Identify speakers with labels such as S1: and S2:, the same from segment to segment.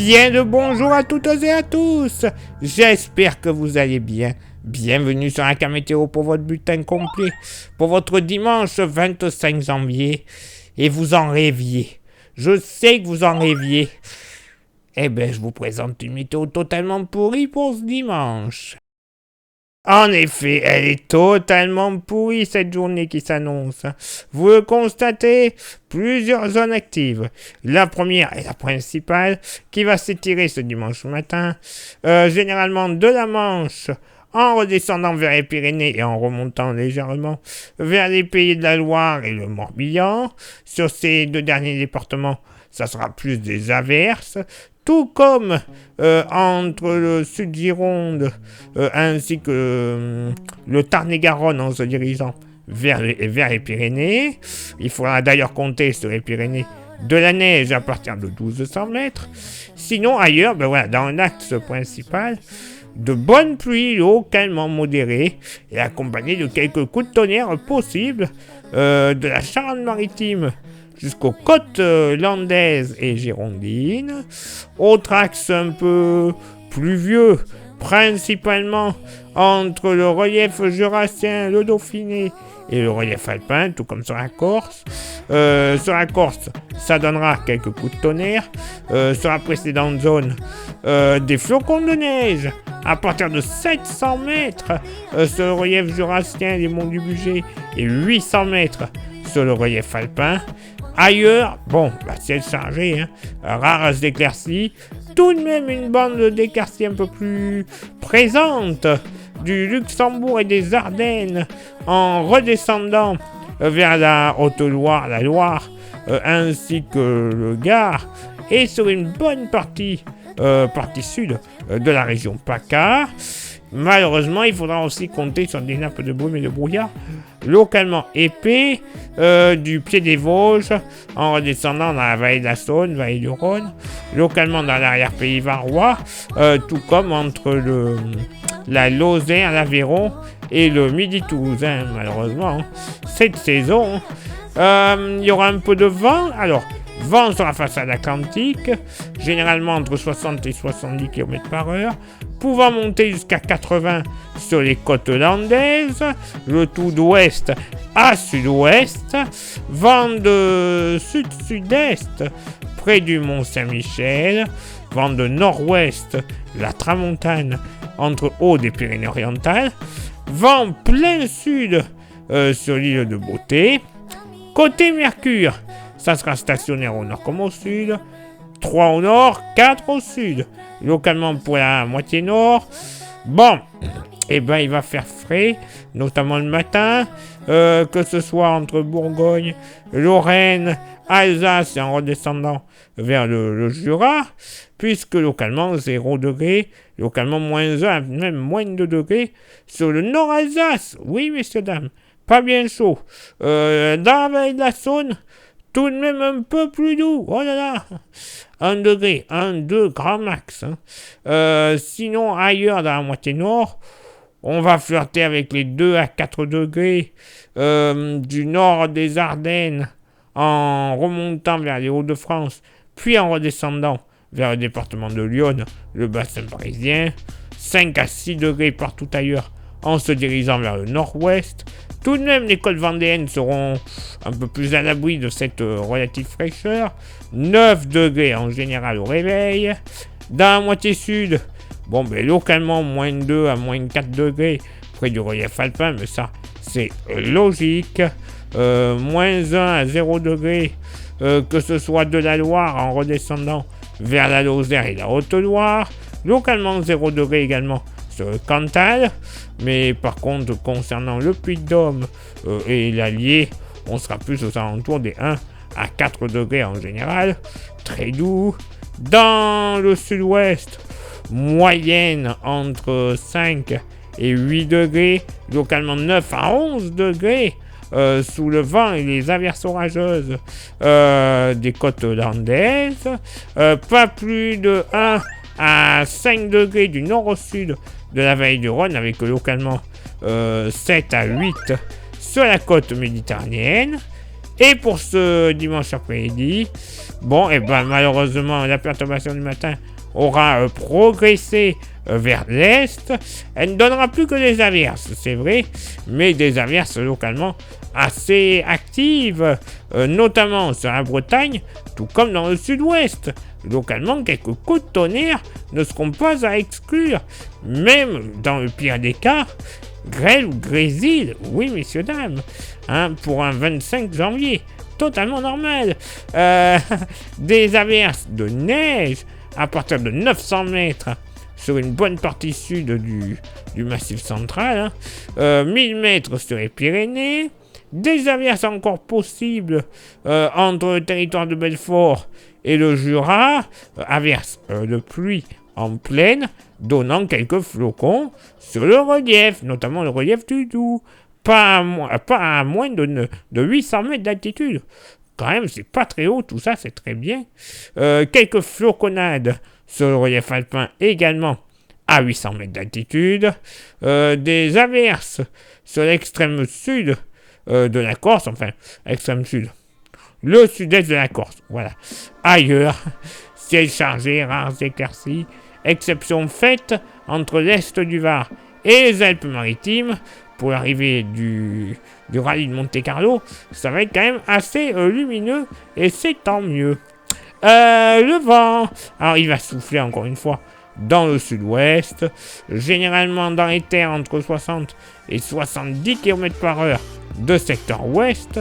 S1: Bien le bonjour à toutes et à tous. J'espère que vous allez bien. Bienvenue sur un cas météo pour votre bulletin complet, pour votre dimanche 25 janvier. Et vous en rêviez. Je sais que vous en rêviez. Eh ben, je vous présente une météo totalement pourrie pour ce dimanche. En effet, elle est totalement pourrie cette journée qui s'annonce. Vous le constatez, plusieurs zones actives. La première est la principale, qui va s'étirer ce dimanche matin, généralement de la Manche, en redescendant vers les Pyrénées et en remontant légèrement vers les Pays de la Loire et le Morbihan. Sur ces deux derniers départements, ça sera plus des averses. Tout comme entre le sud-Gironde ainsi que le Tarn-et-Garonne en se dirigeant vers les Pyrénées. Il faudra d'ailleurs compter sur les Pyrénées de la neige à partir de 1200 mètres. Sinon ailleurs, dans l'axe principal, de bonnes pluies localement modérées et accompagnées de quelques coups de tonnerre possibles de la Charente-Maritime jusqu'aux côtes landaises et girondines. Autre axe un peu pluvieux, principalement entre le relief jurassien, le Dauphiné et le relief alpin, tout comme sur la Corse. Sur la Corse, ça donnera quelques coups de tonnerre. Sur la précédente zone, des flocons de neige à partir de 700 mètres sur le relief jurassien et les monts du Bugey et 800 mètres sur le relief alpin. Ailleurs, ciel chargé, rares éclaircies, tout de même une bande d'éclaircies un peu plus présente du Luxembourg et des Ardennes en redescendant vers la Haute-Loire, la Loire, ainsi que le Gard, et sur une bonne partie sud de la région PACA. Malheureusement, il faudra aussi compter sur des nappes de brume et de brouillard localement épais du pied des Vosges en redescendant dans la vallée de la Saône, vallée du Rhône, localement dans l'arrière-pays varois, tout comme entre la Lozère, l'Aveyron et le Midi toulousain. Malheureusement, cette saison, il y aura un peu de vent. Alors, vent sur la façade atlantique, généralement entre 60 et 70 km/h, pouvant monter jusqu'à 80 sur les côtes landaises, le tout d'ouest à sud-ouest, vent de sud-sud-est près du Mont Saint-Michel, vent de nord-ouest, la tramontane entre Aude et Pyrénées-Orientales, vent plein sud sur l'île de Beauté. Côté Mercure, ça sera stationnaire au nord comme au sud, 3 au nord, 4 au sud, localement pour la moitié nord. Il va faire frais, notamment le matin, que ce soit entre Bourgogne, Lorraine, Alsace et en redescendant vers le Jura, puisque localement 0 degré, localement moins 1, même moins 2 degrés sur le nord Alsace. Oui, messieurs, dames, pas bien chaud. Dans la vallée de la Saône, tout de même un peu plus doux. Oh là là, 1 degré, 2 grand max. Sinon, ailleurs dans la moitié nord, on va flirter avec les 2 à 4 degrés du nord des Ardennes en remontant vers les Hauts-de-France, puis en redescendant vers le département de Lyon, le bassin parisien. 5 à 6 degrés partout ailleurs en se dirigeant vers le nord-ouest. Tout de même, les côtes vendéennes seront un peu plus à l'abri de cette relative fraîcheur. 9 degrés en général au réveil. Dans la moitié sud, localement, moins 2 à moins 4 degrés près du relief alpin, mais ça, c'est logique. Moins 1 à 0 degrés, que ce soit de la Loire en redescendant vers la Lozère et la Haute-Loire. Localement, 0 degrés également sur le Cantal. Mais par contre, concernant le Puy-de-Dôme et l'Allier, on sera plus aux alentours des 1 à 4 degrés en général. Très doux. Dans le sud-ouest, moyenne entre 5 et 8 degrés. Localement 9 à 11 degrés sous le vent et les averses orageuses des côtes landaises. Pas plus de 1 à 5 degrés du nord au sud de la vallée du Rhône, avec localement 7 à 8 sur la côte méditerranéenne. Et pour ce dimanche après-midi, malheureusement, la perturbation du matin aura progressé vers l'est. Elle ne donnera plus que des averses, c'est vrai, mais des averses localement assez actives, notamment sur la Bretagne, tout comme dans le sud-ouest. Localement, quelques coups de tonnerre ne seront pas à exclure. Même dans le pire des cas, grêle ou grésil, oui messieurs dames, pour un 25 janvier, totalement normal. Des averses de neige à partir de 900 mètres sur une bonne partie sud du Massif central, 1000 mètres sur les Pyrénées, des averses encore possibles entre le territoire de Belfort et le Jura, averses de pluie en plaine, donnant quelques flocons sur le relief, notamment le relief du Doubs, pas à moins de 800 mètres d'altitude. Quand même, c'est pas très haut, tout ça, c'est très bien. Quelques floconnades sur le relief alpin également à 800 mètres d'altitude. Des averses sur l'extrême sud de la Corse, enfin, extrême sud. Le sud-est de la Corse, voilà. Ailleurs, ciel chargé, rares éclaircies, exception faite entre l'est du Var et les Alpes-Maritimes. Pour l'arrivée du rallye de Monte-Carlo, ça va être quand même assez lumineux et c'est tant mieux. Le vent, alors il va souffler encore une fois dans le sud-ouest, généralement dans les terres entre 60 et 70 km/h de secteur ouest,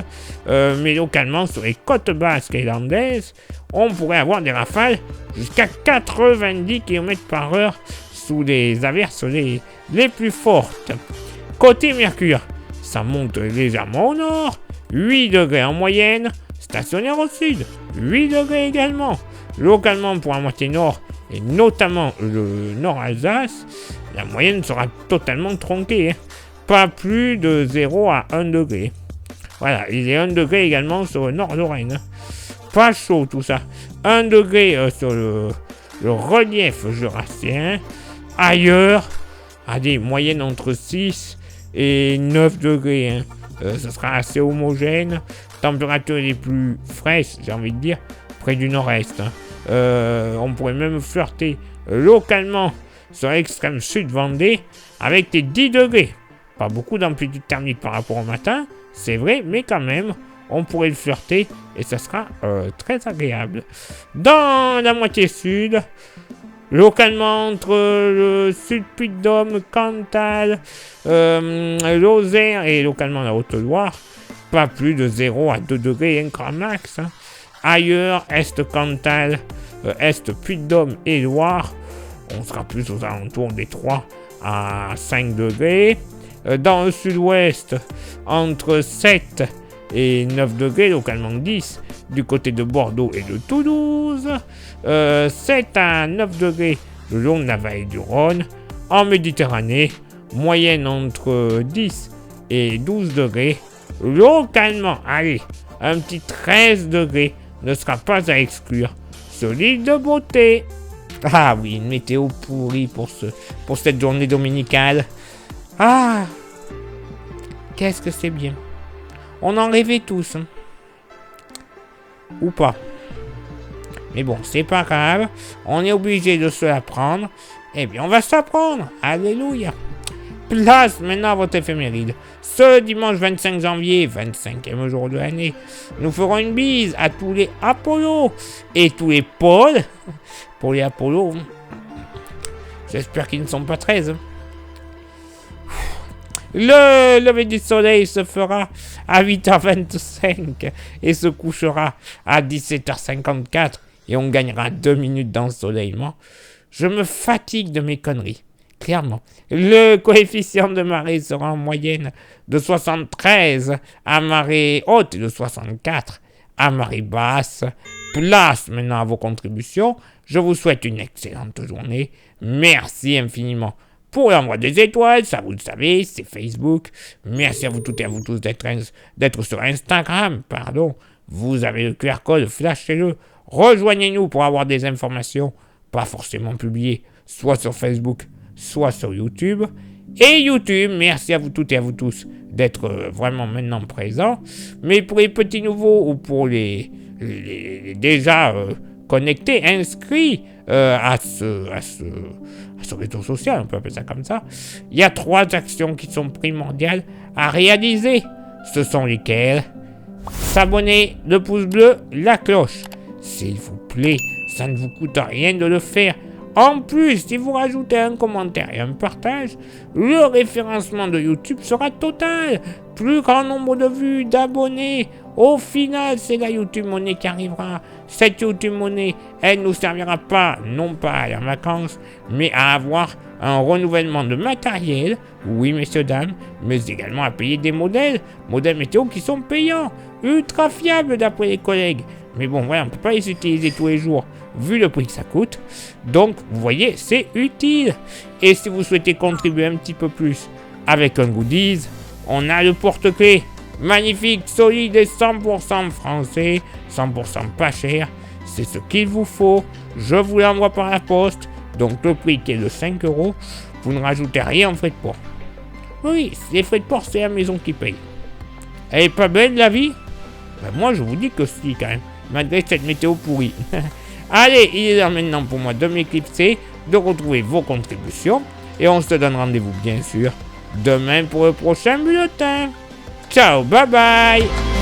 S1: mais localement sur les côtes basques irlandaises, on pourrait avoir des rafales jusqu'à 90 km/h sous les averses les plus fortes. Côté Mercure, ça monte légèrement au nord, 8 degrés en moyenne, stationnaire au sud, 8 degrés également. Localement pour la moitié nord, et notamment le nord Alsace, la moyenne sera totalement tronquée. Pas plus de 0 à 1 degré. Voilà, il est 1 degré également sur le nord Lorraine. Pas chaud tout ça. 1 degré sur le relief jurassien. Ailleurs, à des moyennes entre 6 et 9 degrés. Ce sera assez homogène. Températures les plus fraîches, j'ai envie de dire, près du nord-est. On pourrait même flirter localement sur l'extrême sud Vendée avec des 10 degrés. Pas beaucoup d'amplitude thermique par rapport au matin, c'est vrai, mais quand même, on pourrait le flirter et ça sera très agréable. Dans la moitié sud, localement entre le sud Puy-de-Dôme, Cantal, Lozère et localement la Haute-Loire, pas plus de 0 à 2 degrés, un grand max. Ailleurs, Est Cantal, Est Puy-de-Dôme et Loire, on sera plus aux alentours des 3 à 5 degrés. Dans le sud-ouest, entre 7 et 9 degrés, localement 10, du côté de Bordeaux et de Toulouse. 7 à 9 degrés le long de la vallée du Rhône. En Méditerranée, moyenne entre 10 et 12 degrés. Localement, allez, un petit 13 degrés ne sera pas à exclure sur l'île de Beauté. Ah oui, une météo pourrie pour cette journée dominicale. Ah, qu'est-ce que c'est bien. On en rêvait tous. Ou pas. Mais bon, c'est pas grave. On est obligé de se la prendre. Eh bien, on va se la prendre. Alléluia. Place maintenant à votre éphéméride. Ce dimanche 25 janvier, 25e jour de l'année, nous ferons une bise à tous les Apollo et tous les Paul. Pour les Apollo, j'espère qu'ils ne sont pas 13. Le lever du soleil se fera à 8h25 et se couchera à 17h54 et on gagnera 2 minutes d'ensoleillement. Je me fatigue de mes conneries, clairement. Le coefficient de marée sera en moyenne de 73 à marée haute et de 64 à marée basse. Place maintenant à vos contributions. Je vous souhaite une excellente journée. Merci infiniment pour l'envoi des étoiles, ça vous le savez, c'est Facebook. Merci à vous toutes et à vous tous d'être sur Instagram, Vous avez le QR code, flashez-le. Rejoignez-nous pour avoir des informations, pas forcément publiées, soit sur Facebook, soit sur YouTube. Et YouTube, merci à vous toutes et à vous tous d'être vraiment maintenant présents. Mais pour les petits nouveaux ou pour les déjà connectés, inscrits, ce réseau social, on peut appeler ça comme ça, il y a 3 actions qui sont primordiales à réaliser. Ce sont lesquelles? S'abonner, le pouce bleu, la cloche. S'il vous plaît, ça ne vous coûte rien de le faire. En plus, si vous rajoutez un commentaire et un partage, le référencement de YouTube sera total. Plus grand nombre de vues, d'abonnés. Au final, c'est la YouTube Money qui arrivera. Cette YouTube Money, elle ne nous servira pas, non pas à la vacances, mais à avoir un renouvellement de matériel, oui messieurs, dames, mais également à payer des modèles météo qui sont payants, ultra fiables d'après les collègues. Mais bon, voilà, on ne peut pas les utiliser tous les jours, vu le prix que ça coûte. Donc, vous voyez, c'est utile. Et si vous souhaitez contribuer un petit peu plus avec un goodies, on a le porte-clés. Magnifique, solide et 100% français, 100% pas cher. C'est ce qu'il vous faut. Je vous l'envoie par la poste. Donc, le prix qui est de 5 €, vous ne rajoutez rien en frais de port. Oui, les frais de port, c'est la maison qui paye. Elle est pas belle, la vie? Ben, moi, je vous dis que si, quand même. Malgré cette météo pourrie. Allez, il est l'heure maintenant pour moi de m'éclipser, de retrouver vos contributions. Et on se donne rendez-vous, bien sûr, demain pour le prochain bulletin. Ciao, bye bye!